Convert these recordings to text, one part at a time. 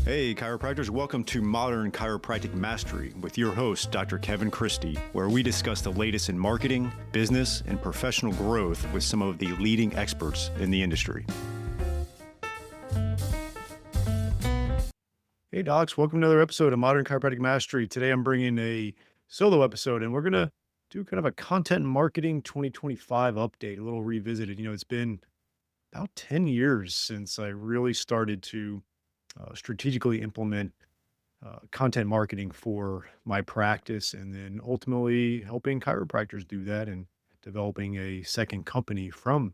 Hey, chiropractors, welcome to Modern Chiropractic Mastery with your host, Dr. Kevin Christie, where we discuss the latest in marketing, business, and professional growth with some of the leading experts in the industry. Hey, docs, welcome to another episode of Modern Chiropractic Mastery. Today I'm bringing a solo episode, and we're going to do kind of a content marketing 2025 update, a little revisited. It's been about 10 years since I really started to strategically implement content marketing for my practice, and then ultimately helping chiropractors do that and developing a second company from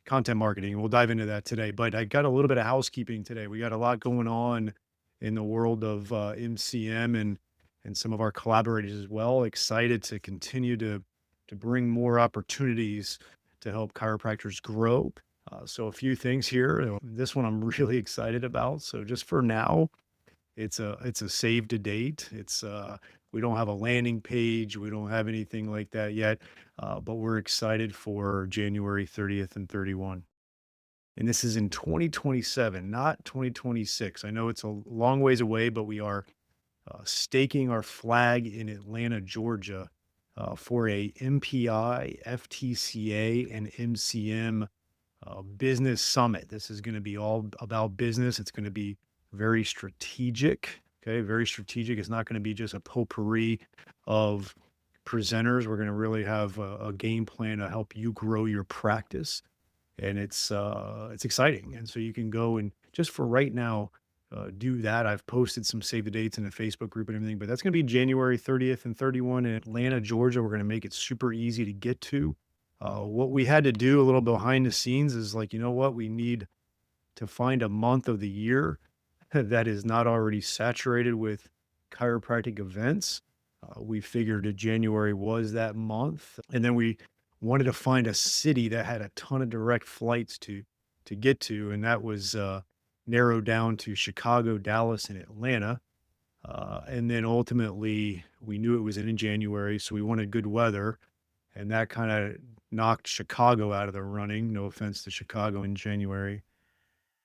content marketing. We'll dive into that today, but I got a little bit of housekeeping today. We got a lot going on in the world of MCM and some of our collaborators as well. Excited to continue to bring more opportunities to help chiropractors grow. So a few things here. This one I'm really excited about. So just for now, it's a save to date. We don't have a landing page. We don't have anything like that yet, but we're excited for January 30th and 31. And this is in 2027, not 2026. I know it's a long ways away, but we are staking our flag in Atlanta, Georgia, for a MPI, FTCA, and MCM business summit. This is going to be all about business. It's going to be very strategic. Okay, very strategic. It's not going to be just a potpourri of presenters. We're going to really have a game plan to help you grow your practice, and it's exciting. And so you can go and just for right now. Do that. I've posted some save the dates in the Facebook group and everything, but that's going to be January 30th and 31 in Atlanta, Georgia. We're going to make it super easy to get to. What we had to do a little behind the scenes is like, you know what? We need to find a month of the year that is not already saturated with chiropractic events. We figured that January was that month. And then we wanted to find a city that had a ton of direct flights to get to. And that was narrowed down to Chicago, Dallas, and Atlanta. And then ultimately, we knew it was in January, so we wanted good weather. And that kind of knocked Chicago out of the running. No offense to Chicago in January.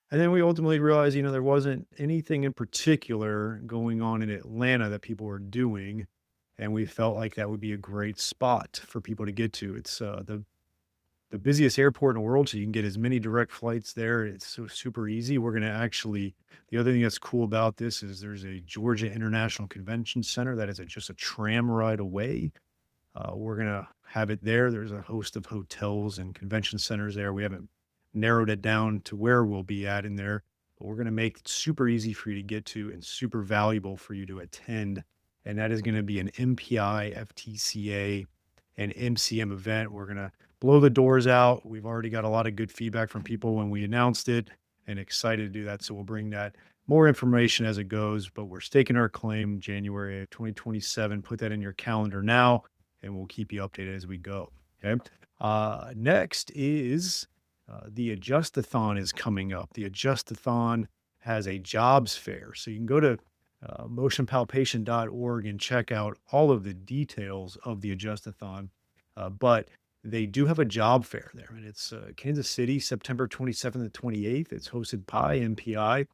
And then we ultimately realized, there wasn't anything in particular going on in Atlanta that people were doing. And we felt like that would be a great spot for people to get to. It's the busiest airport in the world, so you can get as many direct flights there. It's so super easy. We're going to actually, the other thing that's cool about this is there's a Georgia International Convention Center that is just a tram ride away. We're going to have it there. There's a host of hotels and convention centers there. We haven't narrowed it down to where we'll be at in there, but we're going to make it super easy for you to get to and super valuable for you to attend. And that is going to be an MPI, FTCA, and MCM event. We're going to blow the doors out. We've already got a lot of good feedback from people when we announced it and excited to do that. So we'll bring that more information as it goes, but we're staking our claim January of 2027. Put that in your calendar now, and we'll keep you updated as we go. Okay. Next is the Adjustathon is coming up. The Adjustathon has a jobs fair. So you can go to motionpalpation.org and check out all of the details of the Adjustathon. But they do have a job fair there, and it's Kansas City, September 27th and 28th. It's hosted by MPI.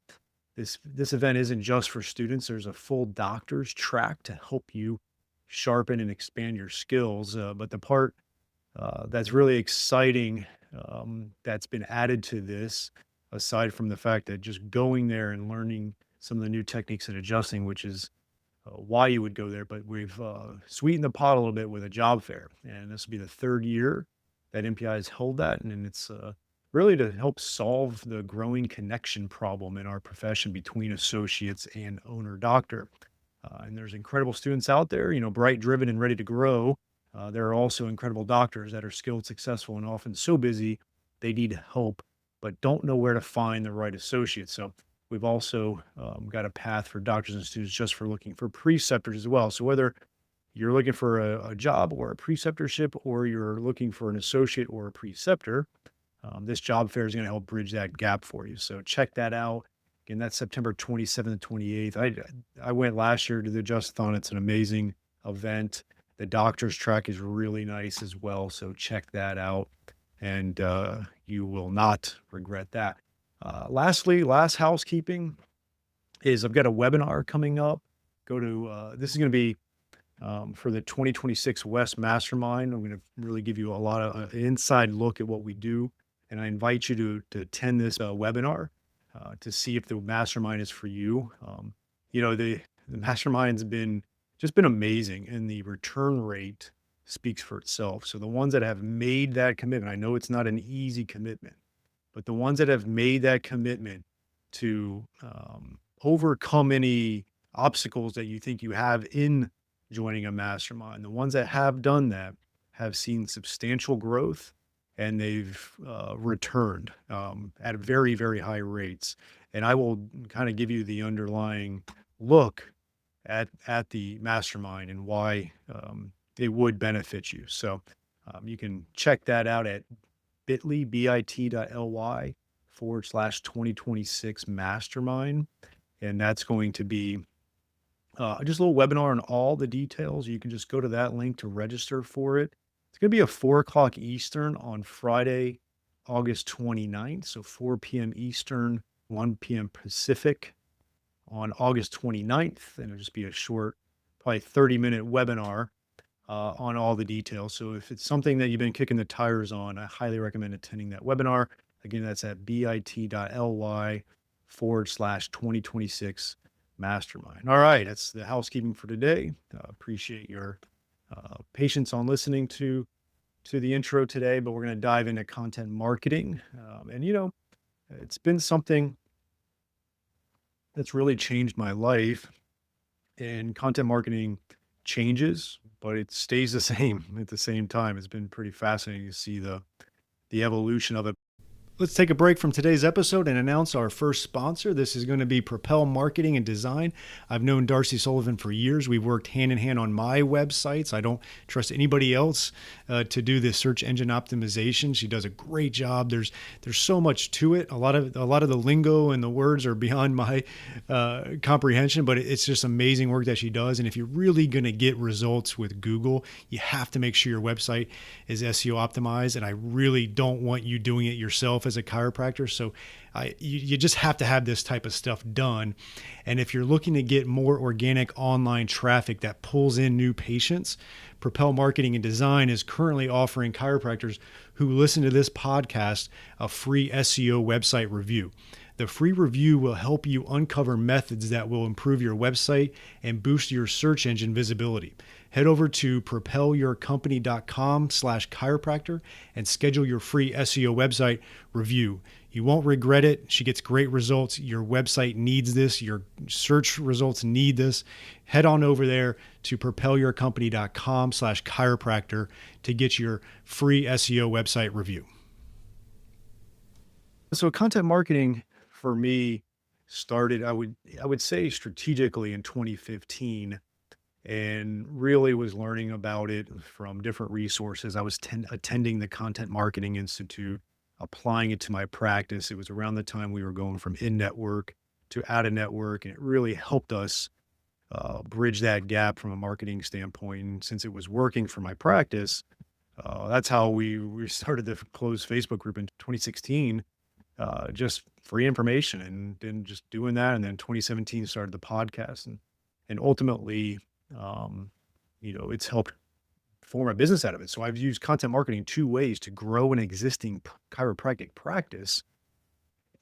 This event isn't just for students. There's a full doctor's track to help you sharpen and expand your skills. But the part that's really exciting that's been added to this, aside from the fact that just going there and learning some of the new techniques and adjusting, which is why you would go there, but we've sweetened the pot a little bit with a job fair. And this will be the third year that MPI has held that. And it's really to help solve the growing connection problem in our profession between associates and owner doctor. And there's incredible students out there, bright, driven, and ready to grow. There are also incredible doctors that are skilled, successful, and often so busy they need help, but don't know where to find the right associates. So we've also got a path for doctors and students just for looking for preceptors as well. So whether you're looking for a job or a preceptorship, or you're looking for an associate or a preceptor, this job fair is going to help bridge that gap for you. So check that out. Again, that's September 27th and 28th. I went last year to the Adjustathon. It's an amazing event. The doctor's track is really nice as well. So check that out, and you will not regret that. Lastly, last housekeeping. is I've got a webinar coming up. This is going to be for the 2026 West Mastermind. I'm going to really give you a lot of inside look at what we do. And I invite you to attend this webinar to see if the mastermind is for you. The mastermind's been amazing, and the return rate speaks for itself. So the ones that have made that commitment, I know it's not an easy commitment, but the ones that have made that commitment to overcome any obstacles that you think you have in joining a mastermind, the ones that have done that have seen substantial growth, and they've returned at very, very high rates. And I will kind of give you the underlying look at the mastermind and why it would benefit you. So you can check that out at bit.ly/2026 mastermind. And that's going to be just a little webinar on all the details. You can just go to that link to register for it. It's going to be at 4 o'clock Eastern on Friday, August 29th. So 4 p.m. Eastern, 1 p.m. Pacific on August 29th. And it'll just be a short, probably 30-minute webinar on all the details. So if it's something that you've been kicking the tires on, I highly recommend attending that webinar. Again, that's at bit.ly/2026 mastermind. All right, that's the housekeeping for today. Appreciate your patience on listening to the intro today, but we're going to dive into content marketing. It's been something that's really changed my life, and content marketing changes, but it stays the same at the same time. It's been pretty fascinating to see the evolution of it. Let's take a break from today's episode and announce our first sponsor. This is going to be Propel Marketing and Design. I've known Darcy Sullivan for years. We've worked hand in hand on my websites. I don't trust anybody else to do the search engine optimization. She does a great job. There's so much to it. A lot of the lingo and the words are beyond my comprehension, but it's just amazing work that she does. And if you're really going to get results with Google, you have to make sure your website is SEO optimized. And I really don't want you doing it yourself as a chiropractor. So you just have to have this type of stuff done. And if you're looking to get more organic online traffic that pulls in new patients, Propel Marketing and Design is currently offering chiropractors who listen to this podcast a free SEO website review. The free review will help you uncover methods that will improve your website and boost your search engine visibility. Head over to propelyourcompany.com/chiropractor and schedule your free SEO website review. You won't regret it. She gets great results. Your website needs this. Your search results need this. Head on over there to propelyourcompany.com/chiropractor to get your free SEO website review. So content marketing for me started, I would say, strategically in 2015, and really was learning about it from different resources. I was attending the Content Marketing Institute, applying it to my practice. It was around the time we were going from in-network to out-of-network, and it really helped us bridge that gap from a marketing standpoint. And since it was working for my practice, that's how we started the closed Facebook group in 2016, just free information, and then just doing that. And then 2017 started the podcast, and ultimately, it's helped form a business out of it. So I've used content marketing two ways: to grow an existing chiropractic practice,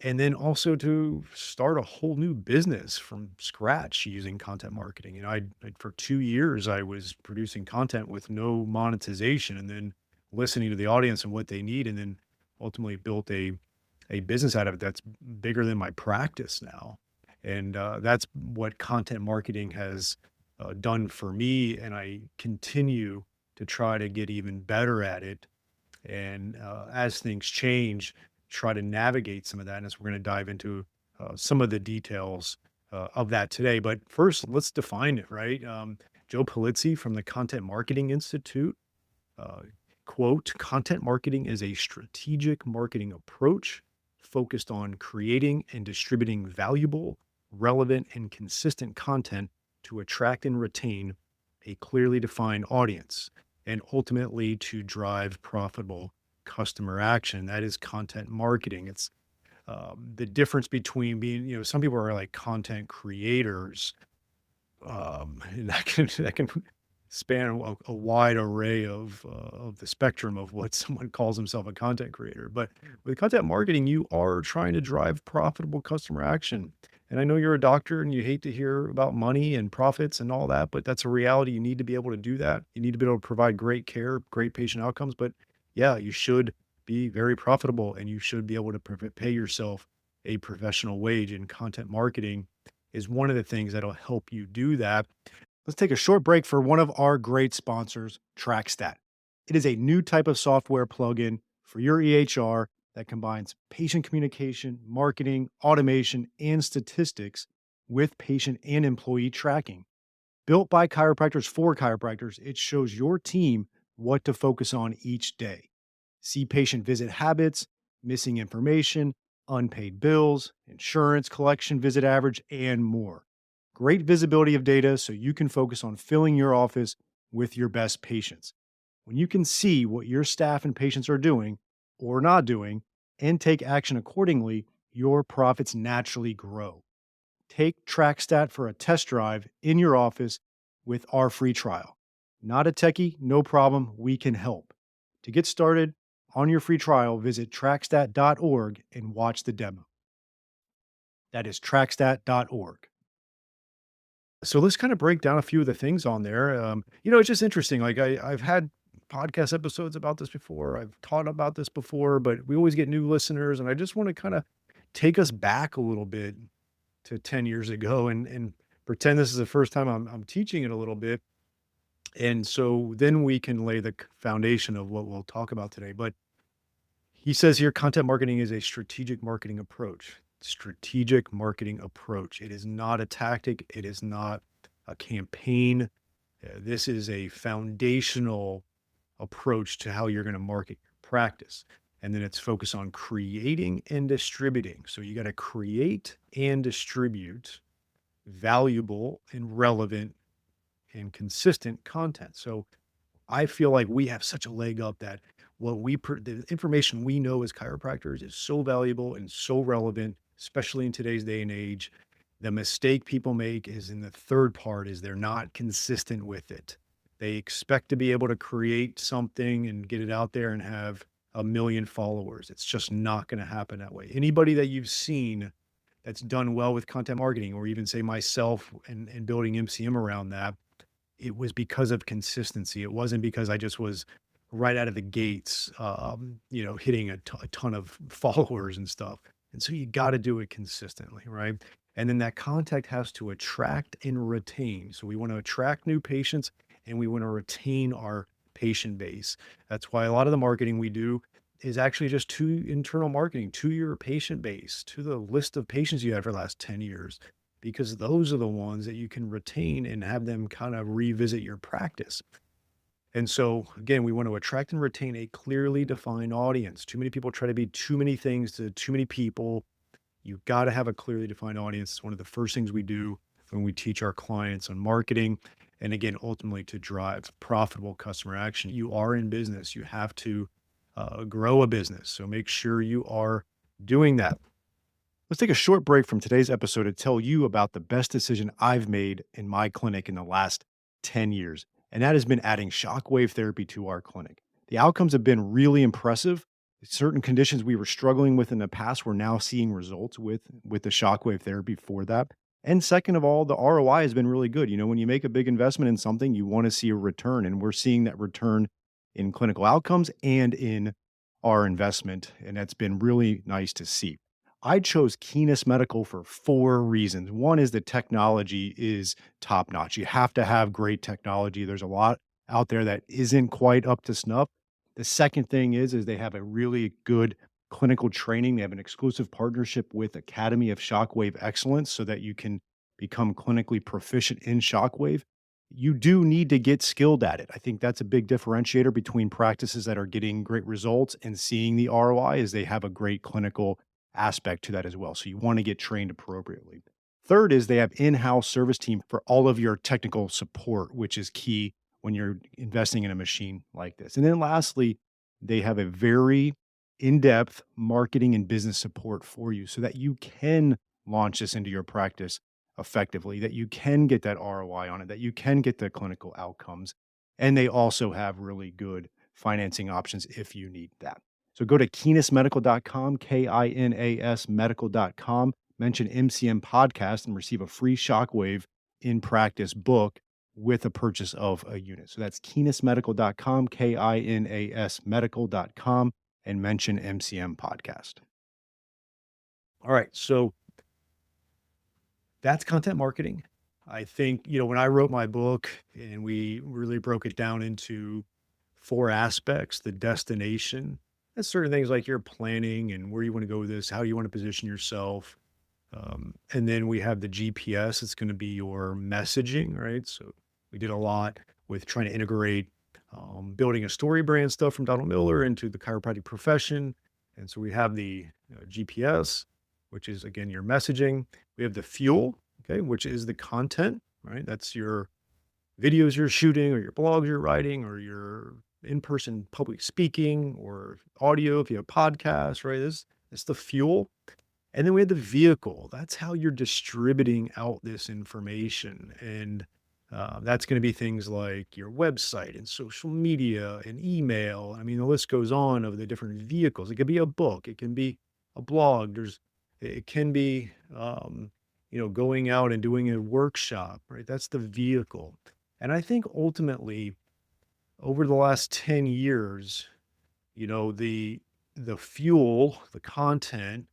and then also to start a whole new business from scratch using content marketing. For 2 years, I was producing content with no monetization, and then listening to the audience and what they need, and then ultimately built a business out of it that's bigger than my practice now. And that's what content marketing has done for me. And I continue to try to get even better at it. And as things change, try to navigate some of that. And as we're going to dive into some of the details of that today. But first, let's define it, right? Joe Polizzi from the Content Marketing Institute, uh, quote, "Content marketing is a strategic marketing approach focused on creating and distributing valuable, relevant, and consistent content to attract and retain a clearly defined audience, and ultimately to drive profitable customer action." That is content marketing. It's The difference between being, some people are like content creators, and that can span a wide array of the spectrum of what someone calls himself a content creator. But with content marketing, you are trying to drive profitable customer action. And I know you're a doctor and you hate to hear about money and profits and all that, but that's a reality. You need to be able to do that. You need to be able to provide great care, great patient outcomes. But yeah, you should be very profitable and you should be able to pay yourself a professional wage. And content marketing is one of the things that'll help you do that. Let's take a short break for one of our great sponsors, TrackStat. It is a new type of software plugin for your EHR that combines patient communication, marketing, automation, and statistics with patient and employee tracking. Built by chiropractors for chiropractors, it shows your team what to focus on each day. See patient visit habits, missing information, unpaid bills, insurance collection visit average, and more. Great visibility of data so you can focus on filling your office with your best patients. When you can see what your staff and patients are doing or not doing and take action accordingly, your profits naturally grow. Take TrackStat for a test drive in your office with our free trial. Not a techie, no problem, we can help. To get started on your free trial, visit trackstat.org and watch the demo. That is trackstat.org. So let's kind of break down a few of the things on there. It's just interesting. Like I've had podcast episodes about this before. I've taught about this before, but we always get new listeners, and I just want to kind of take us back a little bit to 10 years ago and pretend this is the first time I'm teaching it a little bit. And so then we can lay the foundation of what we'll talk about today. But he says here content marketing is a strategic marketing approach. Strategic marketing approach. It is not a tactic, it is not a campaign. This is a foundational approach to how you're going to market your practice. And then it's focused on creating and distributing. So you got to create and distribute valuable and relevant and consistent content. So I feel like we have such a leg up that the information we know as chiropractors is so valuable and so relevant, especially in today's day and age. The mistake people make is in the third part is they're not consistent with it. They expect to be able to create something and get it out there and have a million followers. It's just not going to happen that way. Anybody that you've seen that's done well with content marketing, or even say myself and building MCM around that, it was because of consistency. It wasn't because I just was right out of the gates, hitting a ton of followers and stuff. And so you got to do it consistently, right? And then that contact has to attract and retain. So we want to attract new patients and we want to retain our patient base. That's why a lot of the marketing we do is actually just to internal marketing, to your patient base, to the list of patients you had for the last 10 years, because those are the ones that you can retain and have them kind of revisit your practice. And so, again, we want to attract and retain a clearly defined audience. Too many people try to be too many things to too many people. You've got to have a clearly defined audience. It's one of the first things we do when we teach our clients on marketing. And again, ultimately to drive profitable customer action. You are in business. You have to grow a business. So make sure you are doing that. Let's take a short break from today's episode to tell you about the best decision I've made in my clinic in the last 10 years, and that has been adding shockwave therapy to our clinic. The outcomes have been really impressive. Certain conditions we were struggling with in the past, we're now seeing results with the shockwave therapy for that. And second of all, the ROI has been really good. When you make a big investment in something, you want to see a return, and we're seeing that return in clinical outcomes and in our investment, and that's been really nice to see. I chose Keenest Medical for 4 reasons. One is the technology is top notch. You have to have great technology. There's a lot out there that isn't quite up to snuff. The second thing is they have a really good clinical training. They have an exclusive partnership with Academy of Shockwave Excellence so that you can become clinically proficient in shockwave. You do need to get skilled at it. I think that's a big differentiator between practices that are getting great results and seeing the ROI is they have a great clinical aspect to that as well. So you want to get trained appropriately. Third is they have in-house service team for all of your technical support, which is key when you're investing in a machine like this. And then lastly, they have a very in-depth marketing and business support for you so that you can launch this into your practice effectively, that you can get that ROI on it, that you can get the clinical outcomes. And they also have really good financing options if you need that. So go to kinasmedical.com, KINAS medical.com, mention MCM podcast and receive a free Shockwave in practice book with a purchase of a unit. So that's kinasmedical.com, KINAS medical.com, and mention MCM podcast. All right. So that's content marketing. I think, when I wrote my book and we really broke it down into four aspects, the destination, that's certain things like your planning and where you want to go with this, how you want to position yourself. And then we have the GPS. It's going to be your messaging, right? So we did a lot with trying to integrate building a story brand stuff from Donald Miller into the chiropractic profession. And so we have the GPS, which is again your messaging. We have the fuel, okay, which is the content, right? That's your videos you're shooting or your blogs you're writing or your in-person public speaking or audio if you have podcasts, right? This it's the fuel. And then we had the vehicle. That's how you're distributing out this information. And that's going to be things like your website and social media and email. I mean, the list goes on of the different vehicles. It could be a book, it can be a blog. It can be, going out and doing a workshop, right? That's the vehicle. And I think ultimately, over the last 10 years, the fuel, the content,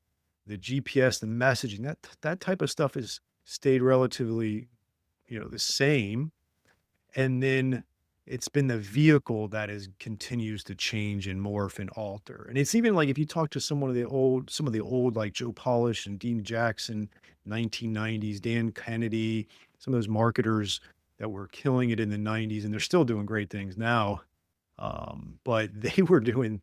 the GPS, the messaging, that type of stuff has stayed relatively, the same. And then it's been the vehicle that is continues to change and morph and alter. And it's even like if you talk to some of the old like Joe Polish and Dean Jackson, 1990s, Dan Kennedy, some of those marketers that were killing it in the 90s, and they're still doing great things now. But they were doing,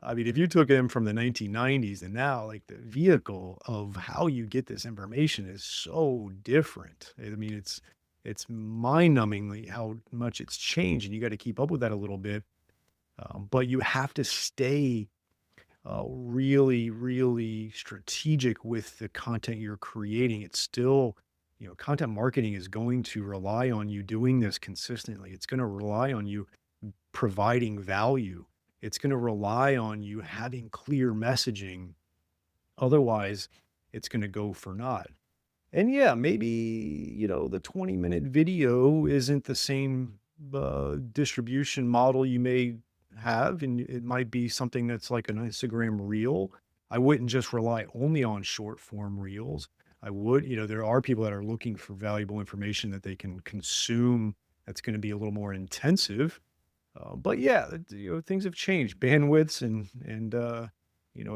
I mean, if you took them from the 1990s and now, like the vehicle of how you get this information is so different. I mean, it's mind-numbingly how much it's changed, and you got to keep up with that a little bit. But you have to stay really, really strategic with the content you're creating. It's still, content marketing is going to rely on you doing this consistently. It's going to rely on you providing value. It's going to rely on you having clear messaging. Otherwise, it's going to go for naught. And yeah, maybe, the 20-minute video isn't the same distribution model you may have. And it might be something that's like an Instagram reel. I wouldn't just rely only on short form reels. I would, there are people that are looking for valuable information that they can consume that's going to be a little more intensive. But yeah, things have changed. Bandwidths and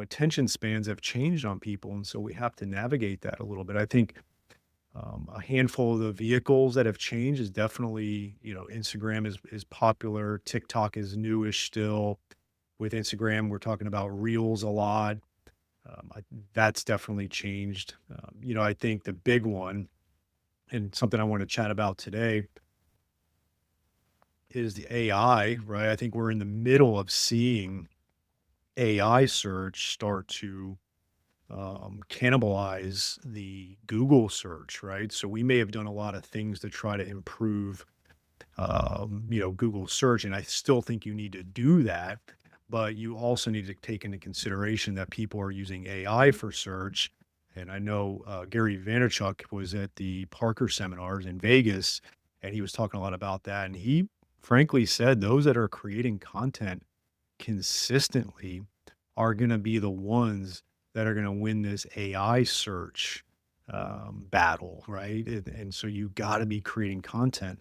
attention spans have changed on people, and so we have to navigate that a little bit. I think a handful of the vehicles that have changed is definitely, Instagram is popular. TikTok is newish still. With Instagram, we're talking about reels a lot. That's definitely changed. I think the big one and something I want to chat about today is the AI, right? I think we're in the middle of seeing AI search start to cannibalize the Google search, right? So we may have done a lot of things to try to improve, Google search, and I still think you need to do that. But you also need to take into consideration that people are using AI for search. And I know Gary Vaynerchuk was at the Parker seminars in Vegas, and he was talking a lot about that. And he frankly said those that are creating content consistently are going to be the ones that are going to win this AI search battle, right? And so you got to be creating content.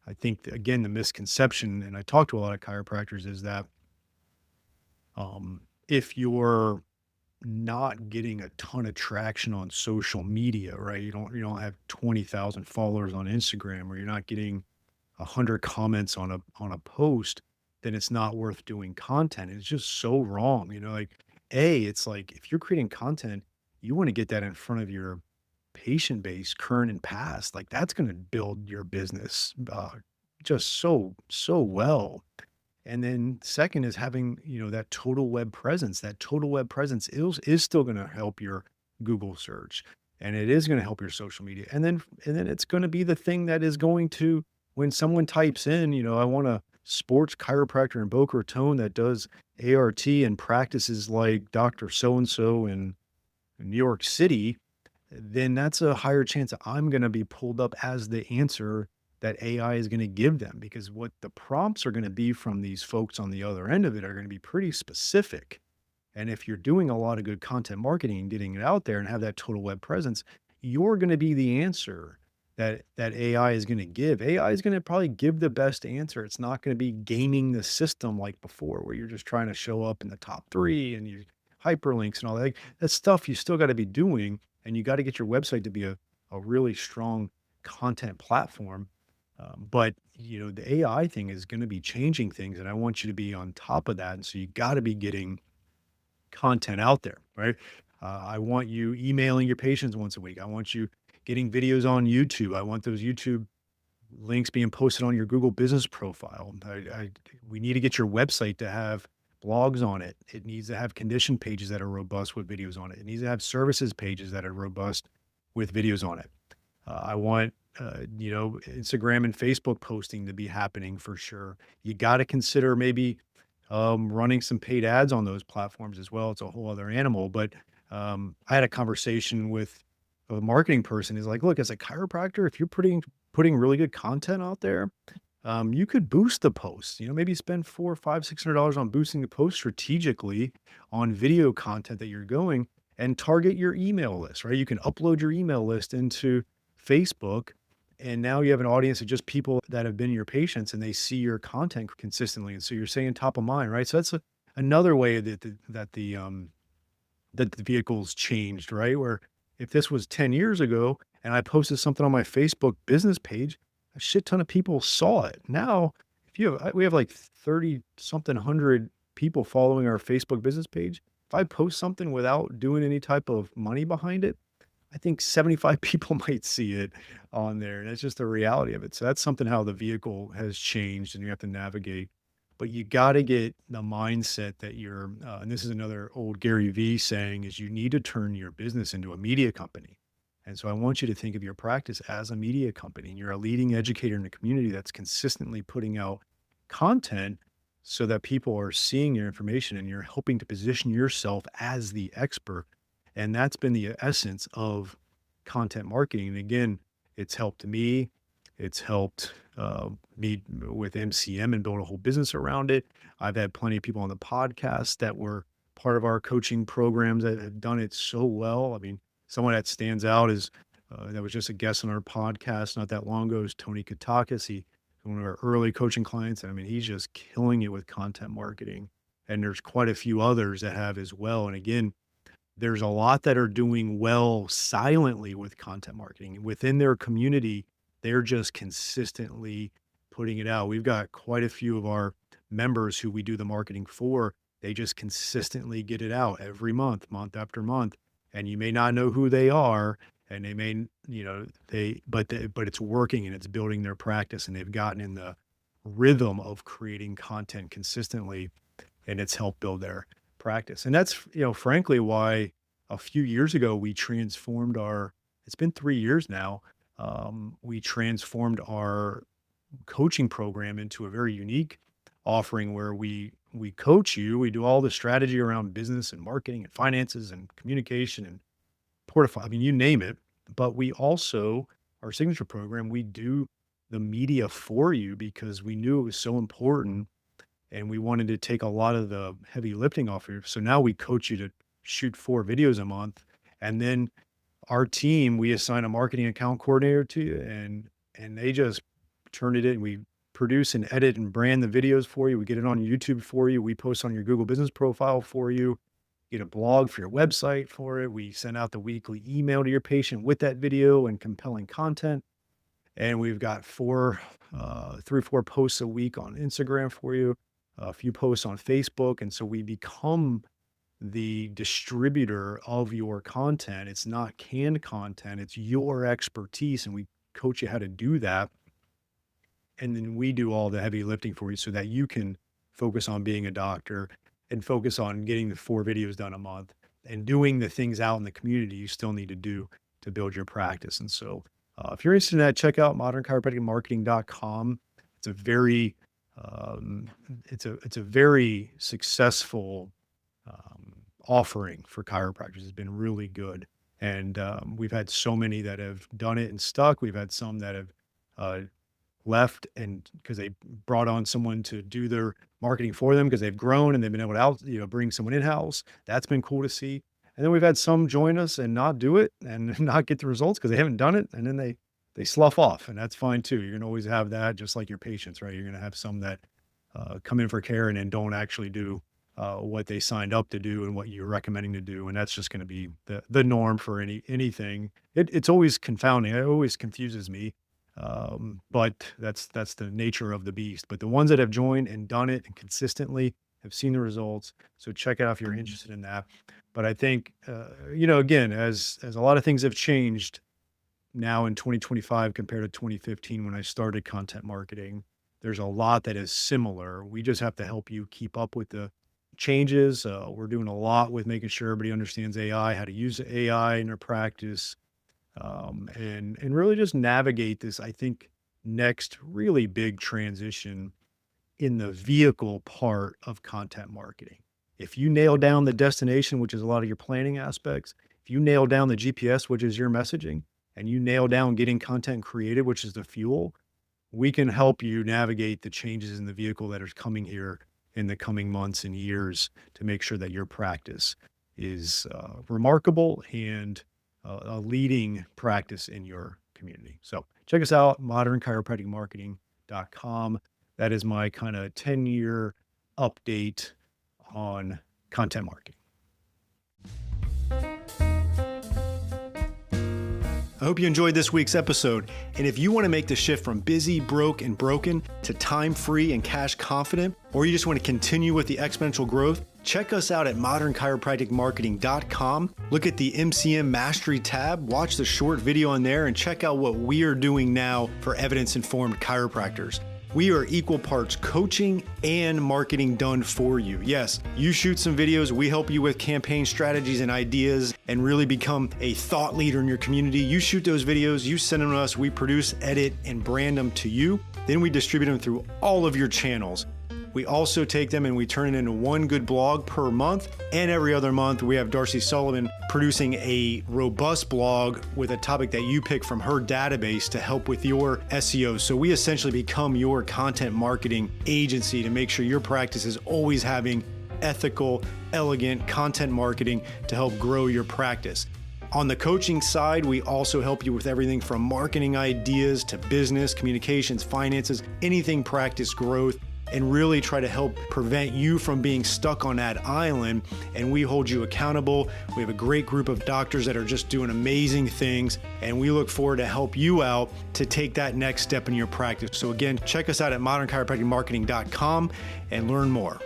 I think again, the misconception, and I talk to a lot of chiropractors, is that if you're not getting a ton of traction on social media, right? You don't have 20,000 followers on Instagram, or you're not getting 100 comments on a post, then it's not worth doing content. It's just so wrong, like, it's like if you're creating content, you want to get that in front of your patient base, current and past. Like that's going to build your business just so well. And then second is having, that total web presence. That total web presence is still going to help your Google search, and it is going to help your social media. And then it's going to be the thing that is going to, when someone types in, I want a sports chiropractor in Boca Raton that does ART and practices like Dr. So and so in New York City, then that's a higher chance that I'm gonna be pulled up as the answer that AI is gonna give them, because what the prompts are gonna be from these folks on the other end of it are gonna be pretty specific. And if you're doing a lot of good content marketing and getting it out there and have that total web presence, you're gonna be the answer that AI is gonna give. AI is gonna probably give the best answer. It's not gonna be gaming the system like before, where you're just trying to show up in the top 3 and you hyperlinks and all that. Like, that stuff you still gotta be doing, and you gotta get your website to be a really strong content platform. But, the AI thing is gonna be changing things, and I want you to be on top of that, and so you gotta be getting content out there, right? I want you emailing your patients once a week. I want you getting videos on YouTube. I want those YouTube links being posted on your Google business profile. We need to get your website to have blogs on it. It needs to have condition pages that are robust with videos on it. It needs to have services pages that are robust with videos on it. I want, Instagram and Facebook posting to be happening for sure. You got to consider maybe running some paid ads on those platforms as well. It's a whole other animal. But I had a conversation with a marketing person. He's like, look, as a chiropractor, if you're putting really good content out there, you could boost the posts. Maybe spend 4, 5, $600 on boosting the post strategically on video content that you're going, and target your email list, right? You can upload your email list into Facebook, and now you have an audience of just people that have been your patients, and they see your content consistently, and so you're staying top of mind, right? So that's another way that the vehicle's changed, right? Where if this was 10 years ago and I posted something on my Facebook business page, a shit ton of people saw it. Now, if you have, we have like 30 something hundred people following our Facebook business page. If I post something without doing any type of money behind it, I think 75 people might see it on there. That's just the reality of it. So that's something how the vehicle has changed and you have to navigate. But you got to get the mindset that and this is another old Gary Vee saying, is you need to turn your business into a media company. And so I want you to think of your practice as a media company, and you're a leading educator in the community that's consistently putting out content so that people are seeing your information, and you're helping to position yourself as the expert. And that's been the essence of content marketing. And again, it's helped me. It's helped me with MCM and build a whole business around it. I've had plenty of people on the podcast that were part of our coaching programs that have done it so well. I mean, someone that stands out is that was just a guest on our podcast not that long ago is Tony Katakis. He one of our early coaching clients. I mean, he's just killing it with content marketing. And there's quite a few others that have as well. And again, there's a lot that are doing well silently with content marketing within their community. They're just consistently putting it out. We've got quite a few of our members who we do the marketing for. They just consistently get it out every month, month after month. And you may not know who they are, and they may, but it's working and it's building their practice, and they've gotten in the rhythm of creating content consistently, and it's helped build their practice. And that's, frankly, why a few years ago we transformed it's been 3 years now. We transformed our coaching program into a very unique offering where we coach you. We do all the strategy around business and marketing and finances and communication and portfolio. I mean, you name it. But we also, our signature program, we do the media for you because we knew it was so important, and we wanted to take a lot of the heavy lifting off of you. So now we coach you to shoot 4 videos a month, and then our team, we assign a marketing account coordinator to you, and they just turn it in. We produce and edit and brand the videos for you. We get it on YouTube for you. We post on your Google business profile for you. Get a blog for your website for it. We send out the weekly email to your patient with that video and compelling content. And we've got 3 or 4 posts a week on Instagram for you, a few posts on Facebook. And so we become the distributor of your content. It's not canned content, it's your expertise. And we coach you how to do that. And then we do all the heavy lifting for you so that you can focus on being a doctor, and focus on getting the 4 videos done a month and doing the things out in the community you still need to do to build your practice. And so, if you're interested in that, check out modernchiropracticmarketing.com. It's a very, it's a very successful offering for chiropractors. It's been really good. And we've had so many that have done it and stuck. We've had some that have left and because they brought on someone to do their marketing for them because they've grown and they've been able to bring someone in-house. That's been cool to see. And then we've had some join us and not do it and not get the results because they haven't done it. And then they slough off, and that's fine too. You're gonna always have that, just like your patients, right? You're gonna have some that come in for care and then don't actually do what they signed up to do and what you're recommending to do. And that's just going to be the norm for anything. It's always confounding. It always confuses me. But that's the nature of the beast. But the ones that have joined and done it and consistently have seen the results. So check it out if you're interested in that. But I think, again, as a lot of things have changed now in 2025 compared to 2015 when I started content marketing, there's a lot that is similar. We just have to help you keep up with the changes. We're doing a lot with making sure everybody understands AI, how to use AI in their practice, and really just navigate this, I think, next really big transition in the vehicle part of content marketing. If you nail down the destination, which is a lot of your planning aspects, if you nail down the GPS, which is your messaging, and you nail down getting content created, which is the fuel, we can help you navigate the changes in the vehicle that are coming here in the coming months and years to make sure that your practice is remarkable and a leading practice in your community. So check us out, modernchiropracticmarketing.com. That is my kind of 10-year update on content marketing. I hope you enjoyed this week's episode. And if you want to make the shift from busy, broke, and broken to time-free and cash confident, or you just want to continue with the exponential growth, check us out at modernchiropracticmarketing.com. Look at the MCM Mastery tab, watch the short video on there, and check out what we are doing now for evidence-informed chiropractors. We are equal parts coaching and marketing done for you. Yes, you shoot some videos, we help you with campaign strategies and ideas and really become a thought leader in your community. You shoot those videos, you send them to us, we produce, edit, and brand them to you. Then we distribute them through all of your channels. We also take them and we turn it into one good blog per month. And every other month, we have Darcy Sullivan producing a robust blog with a topic that you pick from her database to help with your SEO. So we essentially become your content marketing agency to make sure your practice is always having ethical, elegant content marketing to help grow your practice. On the coaching side, we also help you with everything from marketing ideas to business, communications, finances, anything practice growth, and really try to help prevent you from being stuck on that island. And we hold you accountable. We have a great group of doctors that are just doing amazing things, and we look forward to help you out to take that next step in your practice. So again, check us out at modernchiropracticmarketing.com and learn more.